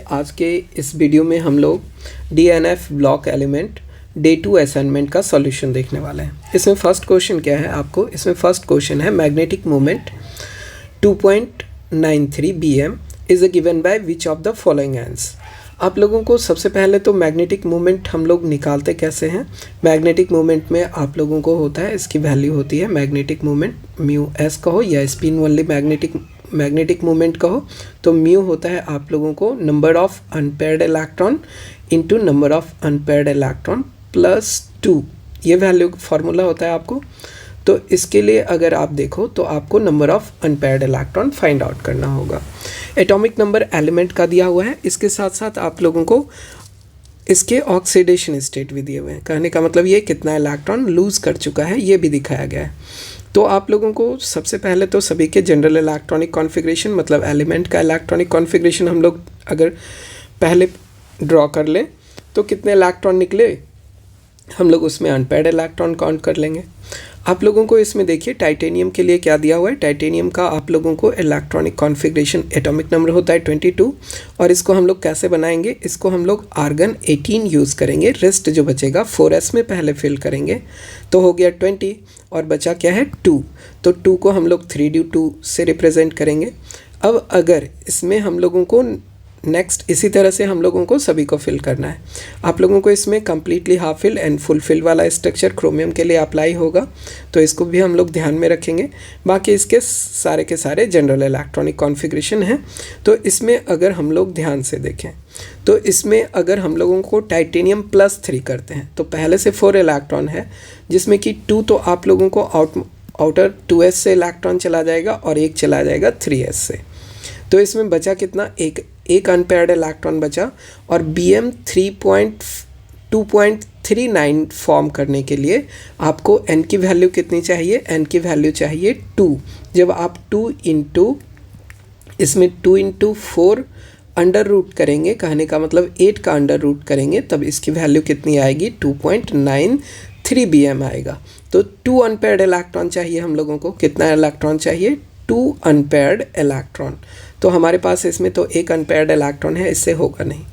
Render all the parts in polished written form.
आज के इस वीडियो में हम लोग DNF block element day 2 assignment का सॉल्यूशन देखने वाले हैं। इसमें फर्स्ट क्वेश्चन क्या है आपको, इसमें फर्स्ट क्वेश्चन है magnetic moment 2.93 bm is a given by which of the following ends. आप लोगों को सबसे पहले तो मैग्नेटिक मोमेंट हम लोग निकालते कैसे हैं। मैग्नेटिक मोमेंट में आप लोगों को होता है, इसकी वैल्यू होती है मैग्नेटिक मोमेंट म्यू एस कहो या स्पिन ओनली मैग्नेटिक मोमेंट कहो, तो म्यू होता है आप लोगों को number of unpaired electron into number of unpaired electron plus 2, ये वैल्यू फार्मूला होता है आपको। तो इसके लिए अगर आप देखो तो आपको number of unpaired electron find out करना होगा। एटॉमिक नंबर एलिमेंट का दिया हुआ है, इसके साथ साथ आप लोगों को इसके ऑक्सीडेशन स्टेट भी दिए हुए हैं। कहने का मतलब ये कितना इलेक्ट्रॉन लूज़ कर चुका है ये भी दिखाया गया है। तो आप लोगों को सबसे पहले तो सभी के जनरल इलेक्ट्रॉनिक कॉन्फ़िगरेशन मतलब एलिमेंट का इलेक्ट्रॉनिक कॉन्फ़िगरेशन हम लोग अगर पहले ड्रॉ कर लें तो कितने इलेक्ट्रॉन निकले, हम लोग उसमें अनपेयर्ड इलेक्ट्रॉन काउंट कर लेंगे। आप लोगों को इसमें देखिए टाइटेनियम के लिए क्या दिया हुआ है। टाइटेनियम का आप लोगों को इलेक्ट्रॉनिक कॉन्फ़िगरेशन एटॉमिक नंबर होता है 22 और इसको हम लोग कैसे बनाएंगे, इसको हम लोग आर्गन 18 यूज़ करेंगे। रेस्ट जो बचेगा 4s में पहले फिल करेंगे तो हो गया 20 और बचा क्या है 2, तो 2 को हम लोग 3d2 से रिप्रेजेंट करेंगे। अब अगर इसमें हम लोगों को नेक्स्ट इसी तरह से हम लोगों को सभी को फिल करना है। आप लोगों को इसमें completely half fill and full fill वाला स्ट्रक्चर क्रोमियम के लिए अप्लाई होगा, तो इसको भी हम लोग ध्यान में रखेंगे। बाकी इसके सारे के सारे जनरल इलेक्ट्रॉनिक कॉन्फ़िगरेशन हैं। तो इसमें अगर हम लोग ध्यान से देखें तो इसमें अगर हम लोगों को टाइटेनियम +3 करते हैं तो पहले से 4 इलेक्ट्रॉन है, जिसमें कि 2 तो आप लोगों को आउटर 2s से इलेक्ट्रॉन चला जाएगा और एक चला जाएगा 3s से। तो इसमें बचा कितना, एक अनपेयर्ड इलेक्ट्रॉन बचा। और Bm 2.39 फॉर्म करने के लिए आपको n की वैल्यू कितनी चाहिए, n की वैल्यू चाहिए 2। जब आप 2 इंटू 4 अंडर रूट करेंगे, कहने का मतलब 8 का अंडर रूट करेंगे, तब इसकी वैल्यू कितनी आएगी 2.93 Bm आएगा। तो 2 अनपेयर्ड इलेक्ट्रॉन चाहिए हम लोगों को। कितना इलेक्ट्रॉन चाहिए, 2 अनपेयर्ड इलेक्ट्रॉन। तो हमारे पास इसमें तो एक अनपेयर्ड इलेक्ट्रॉन है, इससे होगा नहीं।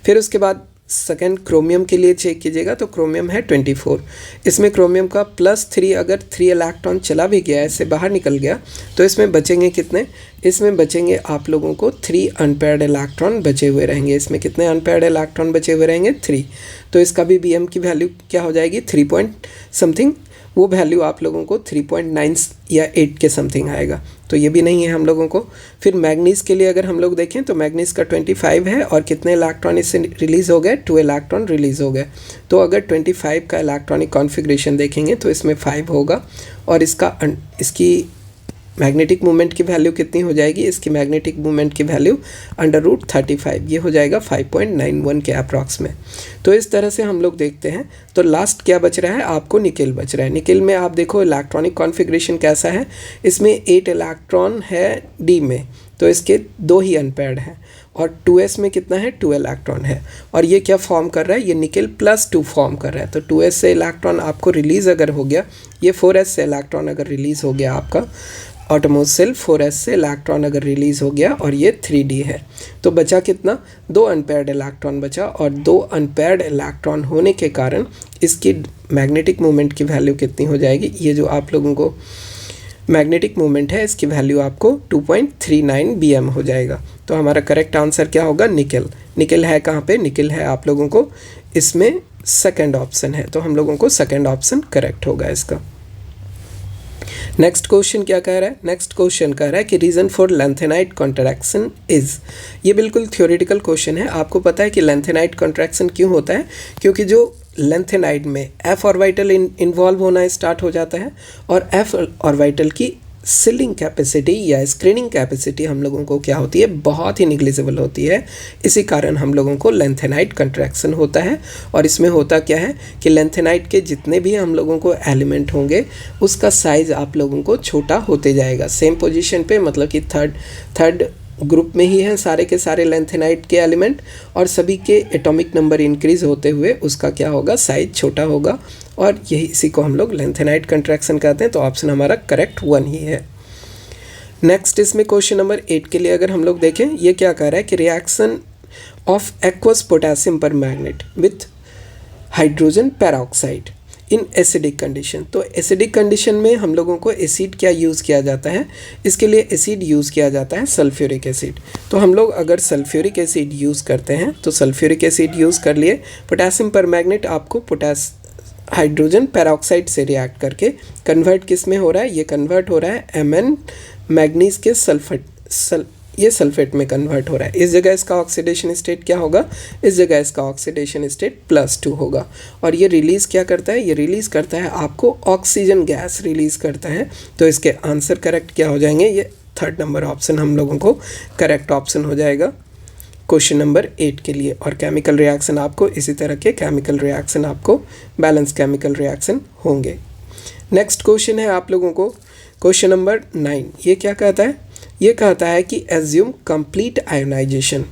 फिर उसके बाद सेकंड क्रोमियम के लिए चेक कीजिएगा तो क्रोमियम है 24। इसमें क्रोमियम का +3 अगर 3 इलेक्ट्रॉन चला भी गया, इससे बाहर निकल गया, तो इसमें बचेंगे कितने, इसमें बचेंगे आप लोगों को 3 अनपेयर्ड इलेक्ट्रॉन बचे हुए रहेंगे। इसमें कितने अनपेयर्ड इलेक्ट्रॉन बचे हुए रहेंगे, 3। तो इसका भी Bm की वैल्यू क्या हो जाएगी 3 पॉइंट समथिंग, वो वैल्यू आप लोगों को 3.9 या 8 के समथिंग आएगा, तो ये भी नहीं है हम लोगों को। फिर मैग्नीज़ के लिए अगर हम लोग देखें तो मैग्नीज़ का 25 है और कितने इलेक्ट्रॉन इससे रिलीज़ हो गए, 2 इलेक्ट्रॉन रिलीज़ हो गए। तो अगर 25 का इलेक्ट्रॉनिक कॉन्फ़िगरेशन देखेंगे तो इसमें 5 होगा और इसकी मैग्नेटिक मोमेंट की वैल्यू कितनी हो जाएगी, इसकी मैग्नेटिक मोमेंट की वैल्यू √35, ये हो जाएगा 5.91 के अप्रॉक्स में। तो इस तरह से हम लोग देखते हैं। तो लास्ट क्या बच रहा है, आपको निकेल बच रहा है। निकेल में आप देखो इलेक्ट्रॉनिक कॉन्फ़िगरेशन कैसा है, इसमें 8 इलेक्ट्रॉन है D में, तो इसके 2 ही अनपेयर्ड हैं और 2s में कितना है 2 इलेक्ट्रॉन है। और ये क्या फॉर्म कर रहा है, ये निकेल +2 फॉर्म कर रहा है। तो 2s से इलेक्ट्रॉन आपको रिलीज़ अगर हो गया, ये 4s से इलेक्ट्रॉन अगर रिलीज़ हो गया आपका ऑटोमोस सेल 4s से इलेक्ट्रॉन अगर रिलीज़ हो गया और ये 3d है, तो बचा कितना, 2 अनपेयर्ड इलेक्ट्रॉन बचा। और 2 अनपेयर्ड इलेक्ट्रॉन होने के कारण इसकी मैग्नेटिक मोमेंट की वैल्यू कितनी हो जाएगी, ये जो आप लोगों को मैग्नेटिक मोमेंट है इसकी वैल्यू आपको 2.39 Bm हो जाएगा। तो हमारा करेक्ट आंसर क्या होगा, निकेल। निकेल है कहाँ पे, निकेल है आप लोगों को इसमें सेकंड ऑप्शन है, तो हम लोगों को सेकंड ऑप्शन करेक्ट होगा इसका। नेक्स्ट क्वेश्चन क्या कह रहा है, नेक्स्ट क्वेश्चन कह रहा है कि reason for lanthanide contraction is. ये बिल्कुल थ्योरेटिकल क्वेश्चन है। आपको पता है कि लेंथेनाइट कॉन्ट्रैक्शन क्यों होता है, क्योंकि जो लेंथेनाइट में f ऑर्बिटल इन्वॉल्व होना स्टार्ट हो जाता है और f ऑर्बिटल की सीलिंग कैपेसिटी या स्क्रीनिंग कैपेसिटी हम लोगों को क्या होती है, बहुत ही निग्लिजिबल होती है। इसी कारण हम लोगों को लेंथेनाइट कंट्रैक्शन होता है। और इसमें होता क्या है कि लेंथेनाइट के जितने भी हम लोगों को एलिमेंट होंगे उसका साइज़ आप लोगों को छोटा होते जाएगा। सेम पोजीशन पे मतलब कि थर्ड ग्रुप में ही हैं सारे के सारे लेंथेनाइट के एलिमेंट और सभी के एटॉमिक नंबर इंक्रीज़ होते हुए उसका क्या होगा, साइज छोटा होगा। और यही इसी को हम लोग लेंथेनाइट कंट्रैक्शन कहते हैं। तो ऑप्शन हमारा करेक्ट 1 ही है। नेक्स्ट इसमें क्वेश्चन नंबर 8 के लिए अगर हम लोग देखें, ये क्या कह रहा है कि reaction of aqueous potassium permanganate with hydrogen peroxide in acidic condition. तो एसिडिक कंडीशन में हम लोगों को एसिड क्या यूज़ किया जाता है, इसके लिए एसिड यूज़ किया जाता है सल्फ्यूरिक एसिड। तो हम लोग अगर सल्फ्यूरिक एसिड यूज़ करते हैं तो सल्फ्यूरिक एसिड यूज़ कर लिए, पोटेशियम परमैंगनेट आपको हाइड्रोजन पेरोक्साइड से रिएक्ट करके कन्वर्ट किस में हो रहा है, ये कन्वर्ट हो रहा है Mn मैग्नीज के ये सल्फेट में कन्वर्ट हो रहा है। इस जगह इसका ऑक्सीडेशन स्टेट क्या होगा, इस जगह इसका ऑक्सीडेशन स्टेट +2 होगा। और ये रिलीज़ क्या करता है, ये रिलीज़ करता है आपको ऑक्सीजन गैस रिलीज़ करता है। तो इसके आंसर करेक्ट क्या हो जाएंगे, ये 3rd नंबर ऑप्शन हम लोगों को करेक्ट ऑप्शन हो जाएगा क्वेश्चन नंबर 8 के लिए। और केमिकल रिएक्शन आपको इसी तरह के केमिकल रिएक्शन आपको बैलेंस केमिकल रिएक्शन होंगे। नेक्स्ट क्वेश्चन है आप लोगों को क्वेश्चन नंबर 9। ये क्या कहता है, ये कहता है कि assume complete ionisation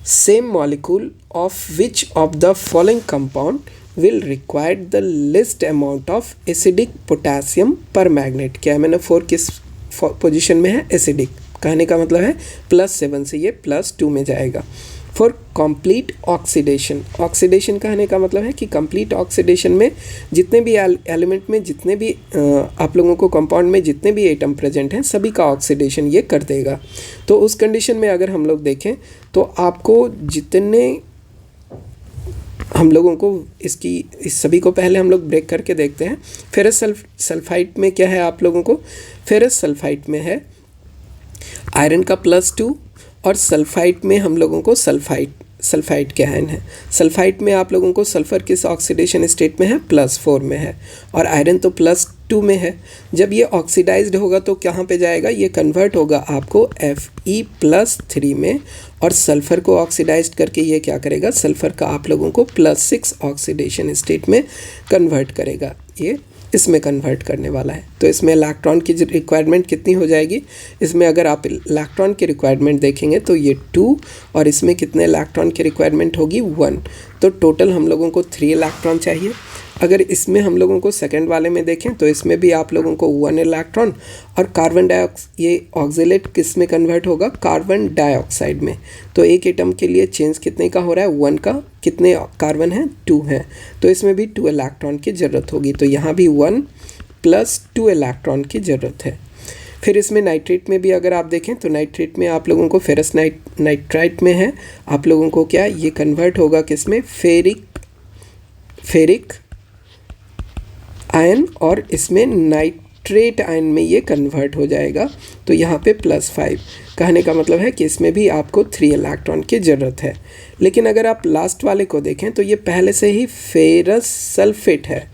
same molecule of which of the following compound will require the least amount of acidic potassium permanganate. क्या मैंने 4 किस पोजीशन में है, एसिडिक, कहने का मतलब है +7 से ये +2 में जाएगा। फॉर कंप्लीट ऑक्सीडेशन, ऑक्सीडेशन कहने का मतलब है कि कंप्लीट ऑक्सीडेशन में जितने भी एलिमेंट में जितने भी आप लोगों को कंपाउंड में जितने भी एटम प्रेजेंट हैं सभी का ऑक्सीडेशन ये कर देगा। तो उस कंडीशन में अगर हम लोग देखें तो आपको जितने हम लोगों को इस सभी को पहले हम लोग ब्रेक करके देखते हैं। फेरस सल्फाइड में क्या है आप लोगों को, फेरस सल्फाइड में है आयरन का +2 और सल्फाइड में हम लोगों को सल्फाइड के आयन है। सल्फाइड में आप लोगों को सल्फ़र किस ऑक्सीडेशन स्टेट में है, +4 में है और आयरन तो +2 में है। जब ये ऑक्सीडाइज्ड होगा तो कहाँ पे जाएगा, ये कन्वर्ट होगा आपको Fe+3 में और सल्फ़र को ऑक्सीडाइज्ड करके ये क्या करेगा, सल्फ़र का आप लोगों को +6 ऑक्सीडेशन स्टेट में कन्वर्ट करेगा, ये इसमें कन्वर्ट करने वाला है। तो इसमें इलेक्ट्रॉन की रिक्वायरमेंट कितनी हो जाएगी, इसमें अगर आप इलेक्ट्रॉन की रिक्वायरमेंट देखेंगे तो ये 2 और इसमें कितने इलेक्ट्रॉन की रिक्वायरमेंट होगी 1। तो टोटल हम लोगों को 3 इलेक्ट्रॉन चाहिए। अगर इसमें हम लोगों को सेकंड वाले में देखें तो इसमें भी आप लोगों को 1 इलेक्ट्रॉन और कार्बन डाइऑक्साइड, ये ऑक्सीलेट किस में कन्वर्ट होगा, कार्बन डाइऑक्साइड में। तो एक एटम के लिए चेंज कितने का हो रहा है, 1 का, कितने कार्बन है 2 है, तो इसमें भी 2 इलेक्ट्रॉन की ज़रूरत होगी। तो यहाँ भी 1 + 2 इलेक्ट्रॉन की ज़रूरत है। फिर इसमें नाइट्रेट में भी अगर आप देखें तो नाइट्रेट में आप लोगों को फेरस नाइट्राइट में है आप लोगों को क्या, ये कन्वर्ट होगा किस में, फेरिक आयन और इसमें नाइट्रेट आयन में ये कन्वर्ट हो जाएगा। तो यहाँ पे +5 कहने का मतलब है कि इसमें भी आपको 3 इलेक्ट्रॉन की ज़रूरत है। लेकिन अगर आप लास्ट वाले को देखें तो ये पहले से ही फेरस सल्फेट है,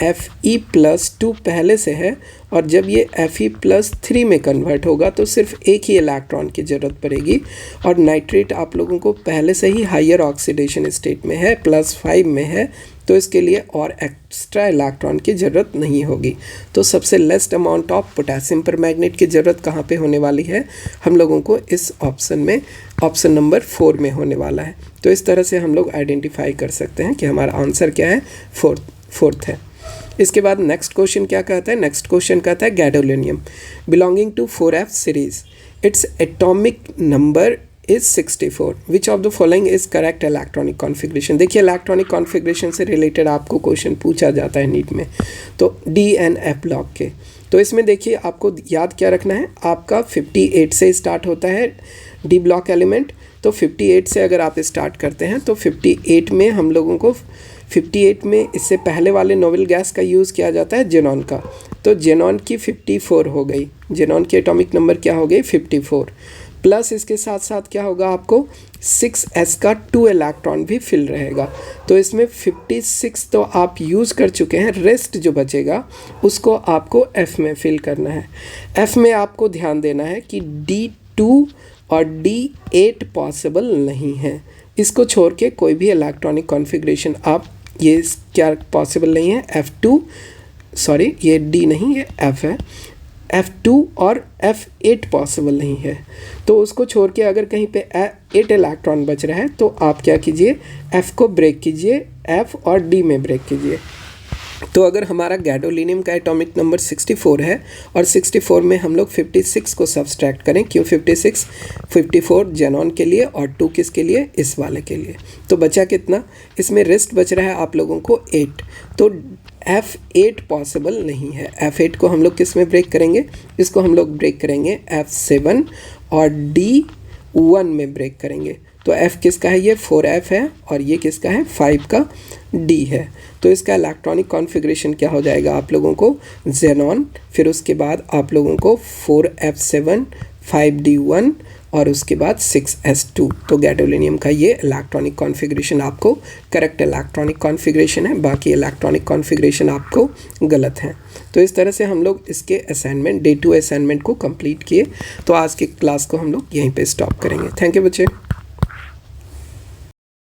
Fe+2 पहले से है और जब ये Fe+3 में कन्वर्ट होगा तो सिर्फ एक ही इलेक्ट्रॉन की ज़रूरत पड़ेगी। और नाइट्रेट आप लोगों को पहले से ही हायर ऑक्सीडेशन स्टेट में है, +5 में है, तो इसके लिए और एक्स्ट्रा इलेक्ट्रॉन की ज़रूरत नहीं होगी। तो सबसे लेस्ट अमाउंट ऑफ पोटेशियम परमैंगनेट की ज़रूरत कहाँ पे होने वाली है, हम लोगों को इस ऑप्शन में, ऑप्शन नंबर 4 में होने वाला है। तो इस तरह से हम लोग आइडेंटिफाई कर सकते हैं कि हमारा आंसर क्या है, फोर्थ है। इसके बाद नेक्स्ट क्वेश्चन क्या कहता है, नेक्स्ट क्वेश्चन कहता है gadolinium belonging to 4f series, its atomic number is 64, which of the following is correct electronic configuration. देखिए इलेक्ट्रॉनिक कॉन्फ़िगरेशन से रिलेटेड आपको क्वेश्चन पूछा जाता है नीट में, तो D&F ब्लॉक के। तो इसमें देखिए आपको याद क्या रखना है, आपका 58 से स्टार्ट होता है डी ब्लॉक एलिमेंट। तो 58 से अगर आप स्टार्ट करते हैं तो 58 में हम लोगों को 58 में इससे पहले वाले नोबेल गैस का यूज़ किया जाता है जेनॉन का। तो जेनॉन की 54 हो गई, जेनॉन की एटॉमिक नंबर क्या हो गई 54, प्लस इसके साथ साथ क्या होगा आपको 6s का 2 इलेक्ट्रॉन भी फिल रहेगा। तो इसमें 56 तो आप यूज़ कर चुके हैं, रेस्ट जो बचेगा उसको आपको F में फिल करना है। F में आपको ध्यान देना है कि D2 और D8 पॉसिबल नहीं है, इसको छोड़ के कोई भी इलेक्ट्रॉनिक कॉन्फ़िगरेशन आप, ये क्या पॉसिबल नहीं है, F2 सॉरी ये D नहीं ये F है, F2 और F8 पॉसिबल नहीं है। तो उसको छोड़ के अगर कहीं पे 8 इलेक्ट्रॉन बच रहा है तो आप क्या कीजिए, F को ब्रेक कीजिए, F और D में ब्रेक कीजिए। तो अगर हमारा गैडोलिनियम का एटॉमिक नंबर 64 है और 64 में हम लोग 56 को सब्सट्रैक्ट करें, क्यों 56? 54 जेनॉन के लिए और 2 किसके लिए? इस वाले के लिए। तो बचा कितना? इसमें रेस्ट बच रहा है आप लोगों को 8। तो F8 पॉसिबल नहीं है। F8 को हम लोग किस में ब्रेक करेंगे? इसको हम लोग ब्रेक करेंगे F7 और D1 में ब्रेक करेंगे। तो F किसका है? ये 4F है और ये किसका है? 5 का D है। तो इसका इलेक्ट्रॉनिक कॉन्फ़िगरेशन क्या हो जाएगा आप लोगों को? ज़ेनॉन, फिर उसके बाद आप लोगों को 4F7 5D1 और उसके बाद 6S2। तो गैडोलिनियम का ये इलेक्ट्रॉनिक कॉन्फ़िगरेशन आपको करेक्ट इलेक्ट्रॉनिक कॉन्फ़िगरेशन है, बाकी इलेक्ट्रॉनिक कॉन्फ़िगरेशन आपको गलत है। तो इस तरह से हम लोग इसके असाइनमेंट, डे 2 असाइनमेंट को कंप्लीट किए। तो आज की क्लास को हम लोग यहीं पे स्टॉप करेंगे। थैंक यू बच्चे।